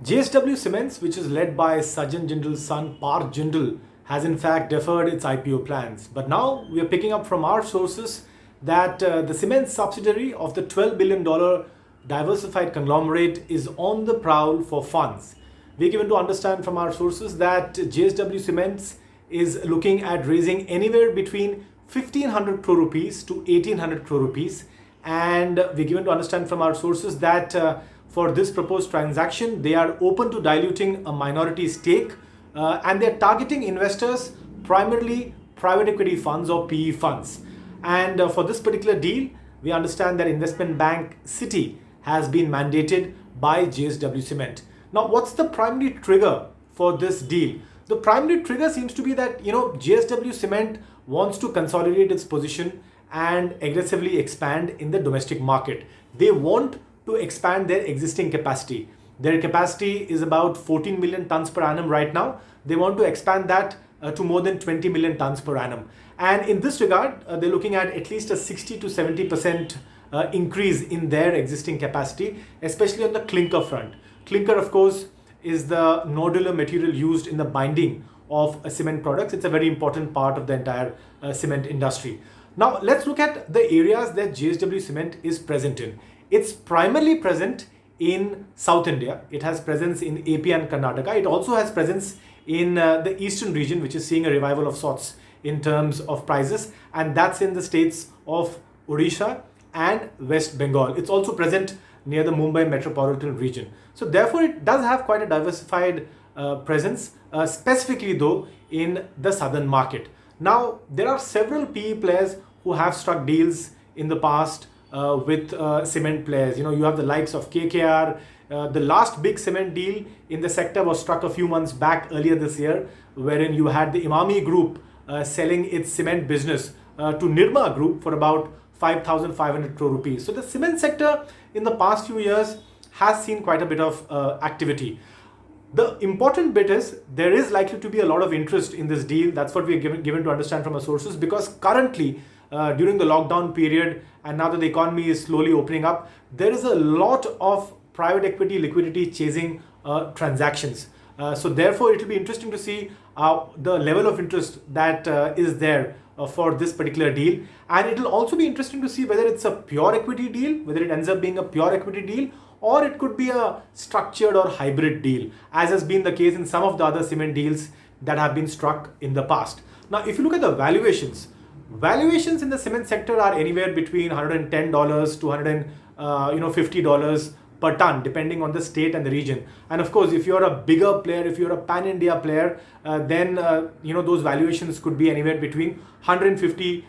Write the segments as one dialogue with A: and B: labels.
A: JSW Cements, which is led by Sajjan Jindal's son Parth Jindal, has in fact deferred its IPO plans. But now we are picking up from our sources that the cement subsidiary of the $12 billion diversified conglomerate is on the prowl for funds. We're given to understand from our sources that JSW Cements is looking at raising anywhere between 1500 crore rupees to 1800 crore rupees. And we're given to understand from our sources that for this proposed transaction, they are open to diluting a minority stake and they're targeting investors, primarily private equity funds or PE funds. And for this particular deal, we understand that investment bank Citi has been mandated by JSW Cement. Now, what's the primary trigger for this deal? The primary trigger seems to be that, JSW Cement wants to consolidate its position and aggressively expand in the domestic market. They want to expand their existing capacity. Their capacity is about 14 million tons per annum right now. They want to expand that to more than 20 million tons per annum. And in this regard, they're looking at least a 60 to 70% increase in their existing capacity, especially on the clinker front. Clinker, of course, is the nodular material used in the binding of cement products. It's a very important part of the entire cement industry. Now, let's look at the areas that JSW Cement is present in. It's primarily present in South India. It has presence in AP and Karnataka. It also has presence in the eastern region, which is seeing a revival of sorts in terms of prices, and that's in the states of Odisha and West Bengal. It's also present near the Mumbai metropolitan region. So therefore, it does have quite a diversified presence, specifically though in the southern market. Now, there are several PE players who have struck deals in the past with cement players. You have the likes of KKR. The last big cement deal in the sector was struck a few months back earlier this year, wherein you had the Emami Group selling its cement business to Nirma Group for about 5,500 crore rupees. So the cement sector in the past few years has seen quite a bit of activity. The important bit is there is likely to be a lot of interest in this deal. That's what we're given to understand from our sources, because currently during the lockdown period and now that the economy is slowly opening up, there is a lot of private equity liquidity chasing transactions. So therefore, it will be interesting to see the level of interest that is there for this particular deal. And it will also be interesting to see whether it's a pure equity deal, whether it ends up being a pure equity deal, or it could be a structured or hybrid deal, as has been the case in some of the other cement deals that have been struck in the past. Now, if you look at the valuations in the cement sector are anywhere between $110 to $150 per ton, depending on the state and the region. And of course, if you're a bigger player, if you're a pan-India player, then those valuations could be anywhere between $150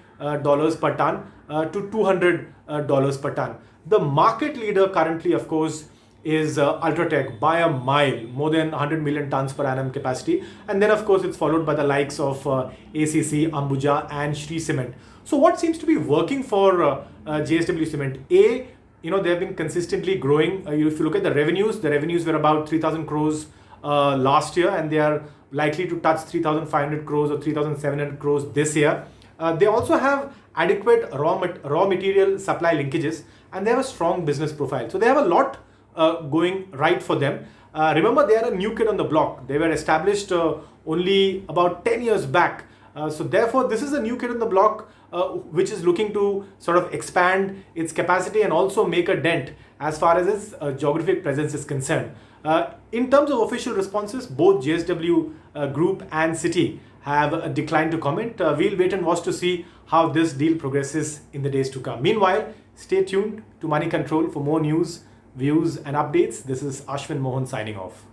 A: per ton to $200 per ton. The market leader currently, of course, is Ultratech by a mile, more than 100 million tons per annum capacity. And then, of course, it's followed by the likes of ACC, Ambuja and Shree Cement. So what seems to be working for JSW Cement? They have been consistently growing. If you look at the revenues were about 3,000 crores last year, and they are likely to touch 3,500 crores or 3,700 crores this year. They also have adequate raw material supply linkages, and they have a strong business profile. So they have a lot going right for them. Remember, they are a new kid on the block. They were established only about 10 years back. So therefore, this is a new kid on the block which is looking to sort of expand its capacity and also make a dent as far as its geographic presence is concerned. In terms of official responses, both JSW Group and Citi have declined to comment. We'll wait and watch to see how this deal progresses in the days to come. Meanwhile, stay tuned to Money Control for more news, views and updates. This is Ashwin Mohan signing off.